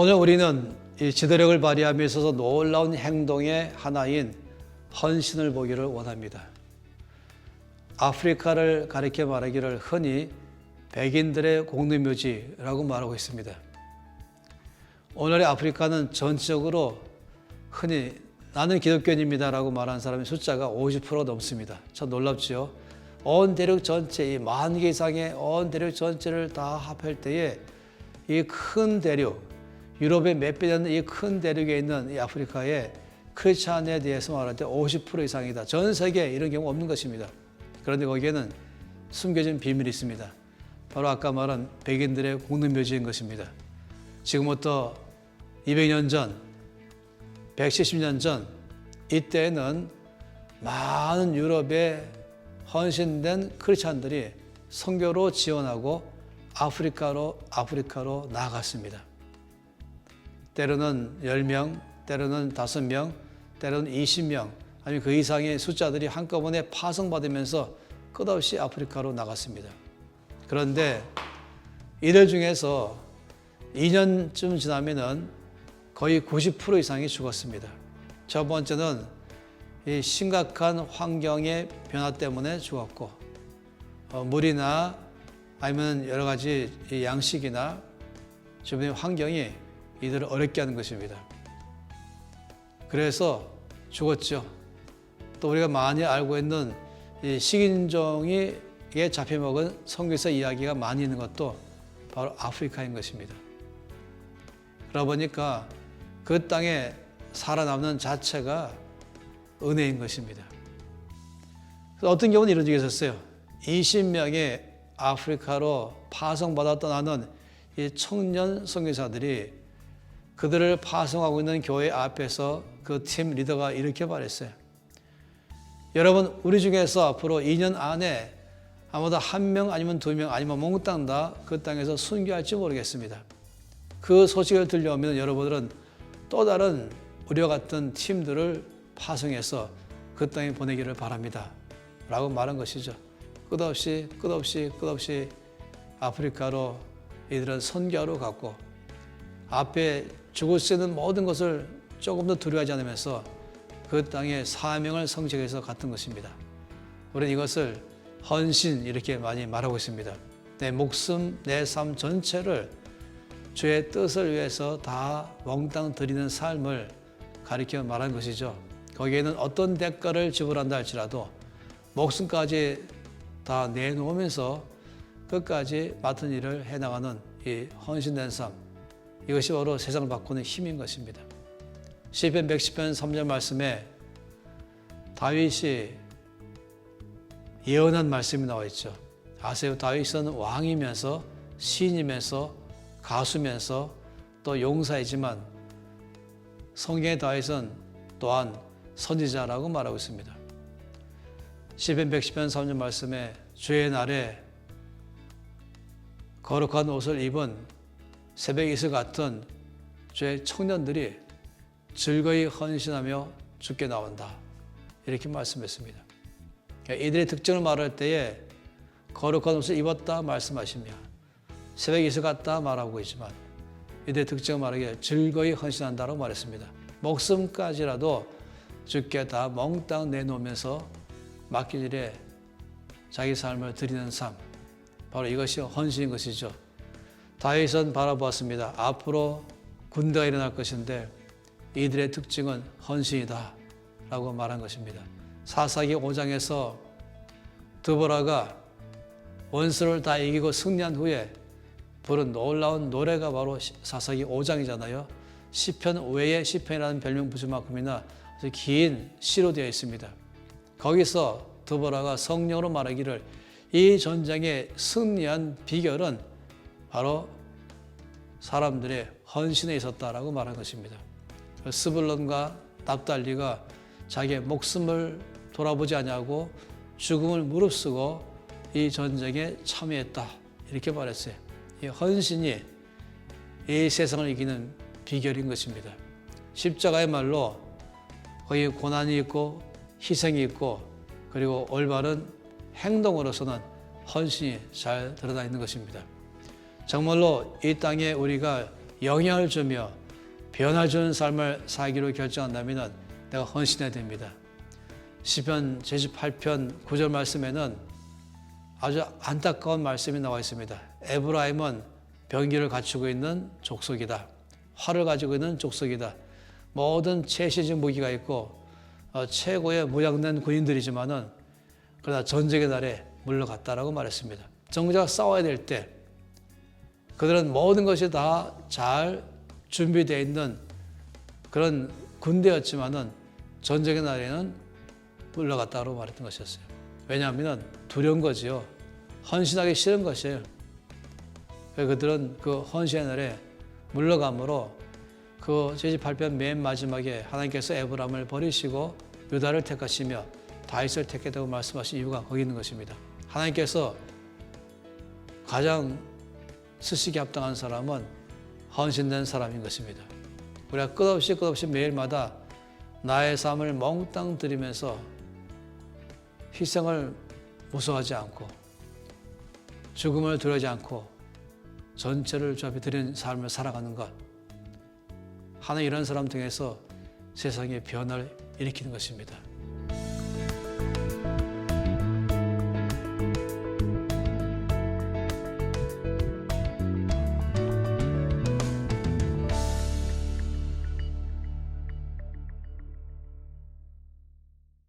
오늘 우리는 이 지도력을 발휘함에 있어서 놀라운 행동의 하나인 헌신을 보기를 원합니다. 아프리카를 가리켜 말하기를 흔히 백인들의 공동묘지라고 말하고 있습니다. 오늘의 아프리카는 전체적으로 흔히 나는 기독교인입니다라고 말하는 사람의 숫자가 50%가 넘습니다. 참 놀랍죠. 온 대륙 전체, 이 10,000개 이상의 온 대륙 전체를 다 합할 때에 이 큰 대륙, 유럽의 몇 배 되는 이 큰 대륙에 있는 이 아프리카의 크리스찬에 대해서 말할 때 50% 이상이다. 전 세계에 이런 경우 없는 것입니다. 그런데 거기에는 숨겨진 비밀이 있습니다. 바로 아까 말한 백인들의 공동묘지인 것입니다. 지금부터 200년 전, 170년 전 이때에는 많은 유럽의 헌신된 크리스찬들이 선교로 지원하고 아프리카로 나아갔습니다. 때로는 10명, 때로는 5명, 때로는 20명, 아니면 그 이상의 숫자들이 한꺼번에 파송받으면서 끝없이 아프리카로 나갔습니다. 그런데 이들 중에서 2년쯤 지나면은 거의 90% 이상이 죽었습니다. 첫 번째는 이 심각한 환경의 변화 때문에 죽었고, 물이나 아니면 여러 가지 양식이나 주변의 환경이 이들을 어렵게 하는 것입니다. 그래서 죽었죠. 또 우리가 많이 알고 있는 이 식인종에 잡혀먹은 선교사 이야기가 많이 있는 것도 바로 아프리카인 것입니다. 그러다 보니까 그 땅에 살아남는 자체가 은혜인 것입니다. 어떤 경우는 이런 적이 있었어요. 20명의 아프리카로 파송받아 떠나는 이 청년 선교사들이 그들을 파송하고 있는 교회 앞에서 그 팀 리더가 이렇게 말했어요. 여러분, 우리 중에서 앞으로 2년 안에 아마도 1명 아니면 2명 아니면 몽땅 다 그 땅에서 순교할지 모르겠습니다. 그 소식을 들려오면 여러분들은 또 다른 우리와 같은 팀들을 파송해서 그 땅에 보내기를 바랍니다. 라고 말한 것이죠. 끝없이 아프리카로 이들은 선교하러 갔고 앞에 죽을 수 있는 모든 것을 조금 더 두려워하지 않으면서 그 땅에 사명을 성취해서 갔던 것입니다. 우리는 이것을 헌신 이렇게 많이 말하고 있습니다. 내 목숨, 내 삶 전체를 주의 뜻을 위해서 다 몽땅 드리는 삶을 가리켜 말한 것이죠. 거기에는 어떤 대가를 지불한다 할지라도 목숨까지 다 내놓으면서 끝까지 맡은 일을 해나가는 이 헌신된 삶, 이것이 바로 세상을 바꾸는 힘인 것입니다. 시편 110편 3절 말씀에 다윗이 예언한 말씀이 나와 있죠. 아세요? 다윗은 왕이면서 시인이면서 가수면서 또 용사이지만 성경의 다윗은 또한 선지자라고 말하고 있습니다. 시편 110편 3절 말씀에 주의 날에 거룩한 옷을 입은 새벽 이슬 같은 주의 청년들이 즐거이 헌신하며 주께 나온다. 이렇게 말씀했습니다. 이들의 특징을 말할 때에 거룩한 옷을 입었다 말씀하시며 새벽 이슬 같다 말하고 있지만 이들의 특징을 말하기에 즐거이 헌신한다고 말했습니다. 목숨까지라도 주께 다 몽땅 내놓으면서 맡길 일에 자기 삶을 드리는 삶, 바로 이것이 헌신인 것이죠. 다윗은 바라보았습니다. 앞으로 군대가 일어날 것인데 이들의 특징은 헌신이다 라고 말한 것입니다. 사사기 5장에서 드보라가 원수를 다 이기고 승리한 후에 부른 놀라운 노래가 바로 사사기 5장이잖아요. 시편 외에 시편이라는 별명 붙일 만큼이나 아주 긴 시로 되어 있습니다. 거기서 드보라가 성령으로 말하기를 이 전쟁에 승리한 비결은 바로 사람들의 헌신에 있었다라고 말한 것입니다. 스불론과 납달리가 자기의 목숨을 돌아보지 아니하고 죽음을 무릅쓰고 이 전쟁에 참여했다 이렇게 말했어요. 이 헌신이 이 세상을 이기는 비결인 것입니다. 십자가의 말로 거기 고난이 있고 희생이 있고 그리고 올바른 행동으로서는 헌신이 잘 드러나 있는 것입니다. 정말로 이 땅에 우리가 영향을 주며 변화 주는 삶을 살기로 결정한다면 내가 헌신해야 됩니다. 시편 제18편 9절 말씀에는 아주 안타까운 말씀이 나와 있습니다. 에브라임은 병기를 갖추고 있는 족속이다. 활을 가지고 있는 족속이다. 모든 최신식 무기가 있고 최고의 무장된 군인들이지만은 그러나 전쟁의 날에 물러갔다라고 말했습니다. 정작 싸워야 될 때 그들은 모든 것이 다 잘 준비되어 있는 그런 군대였지만은 전쟁의 날에는 물러갔다고 말했던 것이었어요. 왜냐하면 두려운 거지요. 헌신하기 싫은 것이에요. 그들은 그 헌신의 날에 물러감으로 그 제18편 맨 마지막에 하나님께서 에브라임을 버리시고 유다를 택하시며 다윗을 택했다고 말씀하신 이유가 거기 있는 것입니다. 하나님께서 가장 쓰시기 합당한 사람은 헌신된 사람인 것입니다. 우리가 끝없이 매일마다 나의 삶을 몽땅 드리면서 희생을 무서워하지 않고 죽음을 두려워하지 않고 전체를 주 앞에 드리는 삶을 살아가는 것, 하나님 이런 사람 통해서 세상에 변화를 일으키는 것입니다.